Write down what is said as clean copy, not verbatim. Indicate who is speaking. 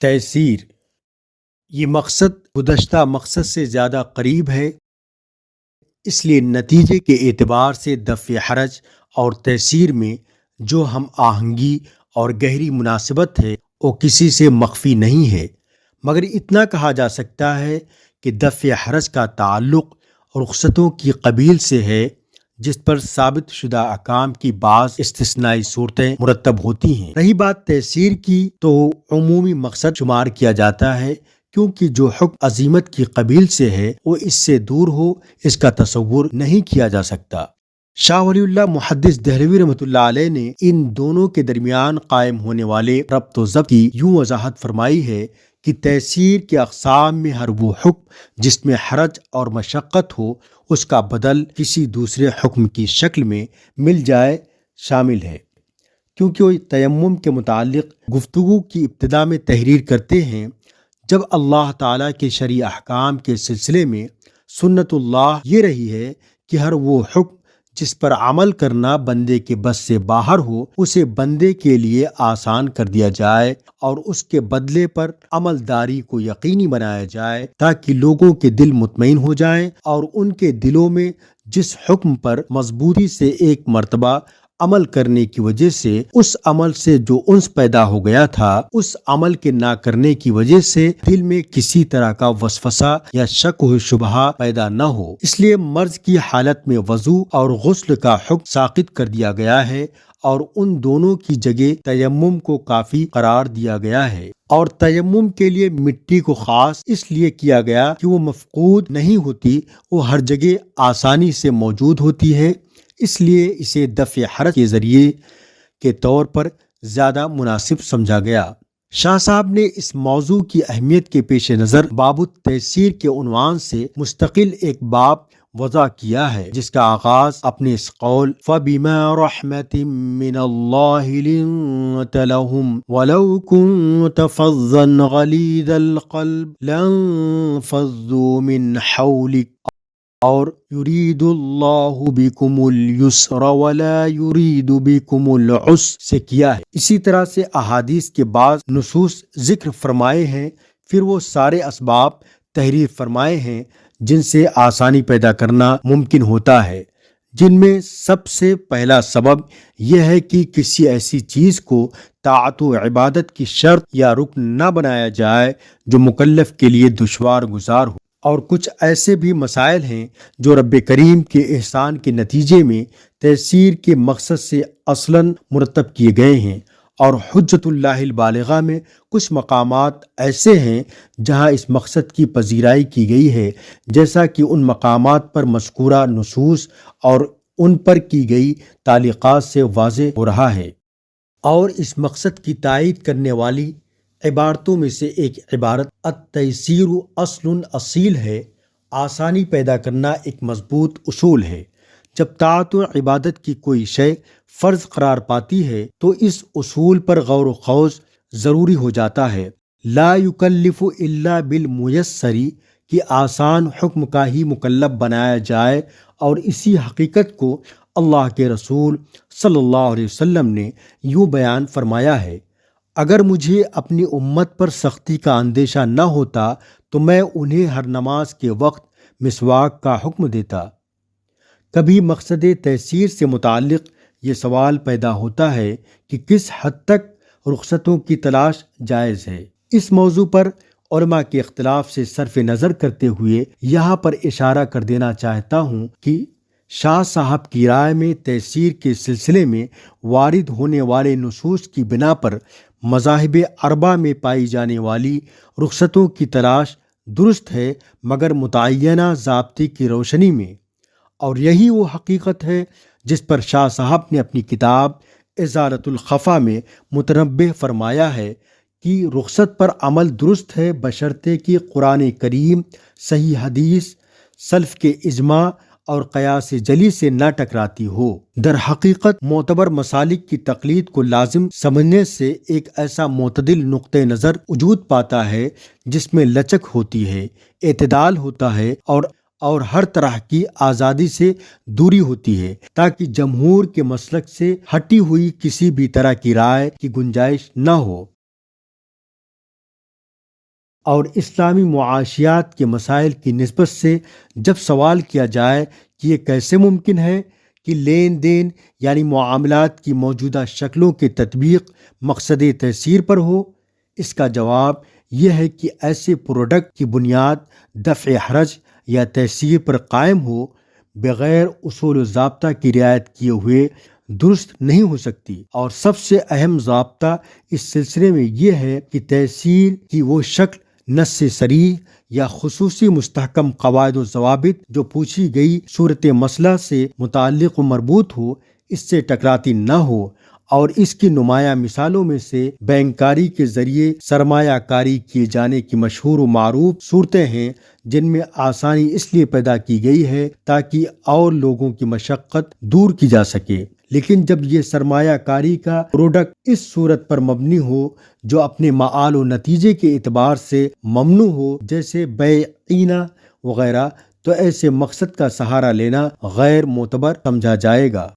Speaker 1: تیسیر، یہ مقصد گزشتہ مقصد سے زیادہ قریب ہے، اس لیے نتیجے کے اعتبار سے دفع حرج اور تیسیر میں جو ہم آہنگی اور گہری مناسبت ہے وہ کسی سے مخفی نہیں ہے، مگر اتنا کہا جا سکتا ہے کہ دفع حرج کا تعلق رخصتوں کی قبیل سے ہے جس پر ثابت شدہ احکام کی بعض استثنائی صورتیں مرتب ہوتی ہیں۔ رہی بات تیسیر کی تو عمومی مقصد شمار کیا جاتا ہے، کیونکہ جو حکم عزیمت کی قبیل سے ہے وہ اس سے دور ہو اس کا تصور نہیں کیا جا سکتا۔ شاہ ولی اللہ محدث دہلوی رحمۃ اللہ علیہ نے ان دونوں کے درمیان قائم ہونے والے ربط و ضبط کی یوں وضاحت فرمائی ہے کہ تیسیر کے اقسام میں ہر وہ حکم جس میں حرج اور مشقت ہو اس کا بدل کسی دوسرے حکم کی شکل میں مل جائے شامل ہے، کیونکہ وہ تیمم کے متعلق گفتگو کی ابتدا میں تحریر کرتے ہیں۔ جب اللہ تعالیٰ کے شرعی احکام کے سلسلے میں سنت اللہ یہ رہی ہے کہ ہر وہ حکم جس پر عمل کرنا بندے کے بس سے باہر ہو اسے بندے کے لیے آسان کر دیا جائے اور اس کے بدلے پر عملداری کو یقینی بنایا جائے تاکہ لوگوں کے دل مطمئن ہو جائیں اور ان کے دلوں میں جس حکم پر مضبوطی سے ایک مرتبہ عمل کرنے کی وجہ سے اس عمل سے جو انس پیدا ہو گیا تھا اس عمل کے نہ کرنے کی وجہ سے دل میں کسی طرح کا وسوسہ یا شک و شبہہ پیدا نہ ہو، اس لیے مرض کی حالت میں وضو اور غسل کا حکم ساقط کر دیا گیا ہے اور ان دونوں کی جگہ تیمم کو کافی قرار دیا گیا ہے۔ اور تیمم کے لیے مٹی کو خاص اس لیے کیا گیا کہ وہ مفقود نہیں ہوتی، وہ ہر جگہ آسانی سے موجود ہوتی ہے، اس لیے اسے دفع حرج کے ذریعے کے طور پر زیادہ مناسب سمجھا گیا۔ شاہ صاحب نے اس موضوع کی اہمیت کے پیش نظر باب التیسیر کے عنوان سے مستقل ایک باب وضع کیا ہے، جس کا آغاز اپنے اس قول فَبِمَا رَحْمَةٍ مِّنَ اللَّهِ لِنتَ لَهُمْ وَلَوْ كُنتَ فَظًّا غَلِيظَ الْقَلْبِ لَانفَضُّوا مِنْ حَوْلِكَ اور یرید اللہ بکم اليسر ولا یرید بکم العسر سے کیا ہے۔ اسی طرح سے احادیث کے بعض نصوص ذکر فرمائے ہیں، پھر وہ سارے اسباب تحریر فرمائے ہیں جن سے آسانی پیدا کرنا ممکن ہوتا ہے، جن میں سب سے پہلا سبب یہ ہے کہ کسی ایسی چیز کو طاعت و عبادت کی شرط یا رکن نہ بنایا جائے جو مکلف کے لیے دشوار گزار ہو، اور کچھ ایسے بھی مسائل ہیں جو رب کریم کے احسان کے نتیجے میں تیسیر کے مقصد سے اصلاً مرتب کیے گئے ہیں، اور حجت اللہ البالغہ میں کچھ مقامات ایسے ہیں جہاں اس مقصد کی پذیرائی کی گئی ہے، جیسا کہ ان مقامات پر مذکورہ نصوص اور ان پر کی گئی تعلیقات سے واضح ہو رہا ہے۔ اور اس مقصد کی تائید کرنے والی عبارتوں میں سے ایک عبارت التیسیر اصل اصیل ہے، آسانی پیدا کرنا ایک مضبوط اصول ہے۔ جب طاعت و عبادت کی کوئی شے فرض قرار پاتی ہے تو اس اصول پر غور و خوض ضروری ہو جاتا ہے۔ لا یکلف الا بالمیسر کہ آسان حکم کا ہی مکلف بنایا جائے، اور اسی حقیقت کو اللہ کے رسول صلی اللہ علیہ وسلم نے یوں بیان فرمایا ہے، اگر مجھے اپنی امت پر سختی کا اندیشہ نہ ہوتا تو میں انہیں ہر نماز کے وقت مسواک کا حکم دیتا۔ کبھی مقصد تیسیر سے متعلق یہ سوال پیدا ہوتا ہے کہ کس حد تک رخصتوں کی تلاش جائز ہے۔ اس موضوع پر علماء کے اختلاف سے صرف نظر کرتے ہوئے یہاں پر اشارہ کر دینا چاہتا ہوں کہ شاہ صاحب کی رائے میں تیسیر کے سلسلے میں وارد ہونے والے نصوص کی بنا پر مذاہب اربعہ میں پائی جانے والی رخصتوں کی تلاش درست ہے، مگر متعینہ ضابطے کی روشنی میں، اور یہی وہ حقیقت ہے جس پر شاہ صاحب نے اپنی کتاب ازالۃ الخفا میں متنبہ فرمایا ہے کہ رخصت پر عمل درست ہے بشرطے کہ قرآن کریم، صحیح حدیث، سلف کے اجماع اور قیاس جلی سے نہ ٹکراتی ہو۔ در حقیقت معتبر مسالک کی تقلید کو لازم سمجھنے سے ایک ایسا معتدل نقطہ نظر وجود پاتا ہے جس میں لچک ہوتی ہے، اعتدال ہوتا ہے اور ہر طرح کی آزادی سے دوری ہوتی ہے، تاکہ جمہور کے مسلک سے ہٹی ہوئی کسی بھی طرح کی رائے کی گنجائش نہ ہو۔ اور اسلامی معاشیات کے مسائل کی نسبت سے جب سوال کیا جائے کہ یہ کیسے ممکن ہے کہ لین دین یعنی معاملات کی موجودہ شکلوں کی تطبیق مقصد تیسیر پر ہو، اس کا جواب یہ ہے کہ ایسے پروڈکٹ کی بنیاد دفع حرج یا تیسیر پر قائم ہو بغیر اصول و ضابطہ کی رعایت کیے ہوئے درست نہیں ہو سکتی۔ اور سب سے اہم ضابطہ اس سلسلے میں یہ ہے کہ تیسیر کی وہ شکل نص صریح یا خصوصی مستحکم قواعد و ضوابط جو پوچھی گئی صورت مسئلہ سے متعلق و مربوط ہو، اس سے ٹکراتی نہ ہو، اور اس کی نمایاں مثالوں میں سے بینک کاری کے ذریعے سرمایہ کاری کیے جانے کی مشہور و معروف صورتیں ہیں، جن میں آسانی اس لیے پیدا کی گئی ہے تاکہ اور لوگوں کی مشقت دور کی جا سکے۔ لیکن جب یہ سرمایہ کاری کا پروڈکٹ اس صورت پر مبنی ہو جو اپنے معال و نتیجے کے اعتبار سے ممنوع ہو، جیسے بیع عینہ وغیرہ، تو ایسے مقصد کا سہارا لینا غیر معتبر سمجھا جائے گا۔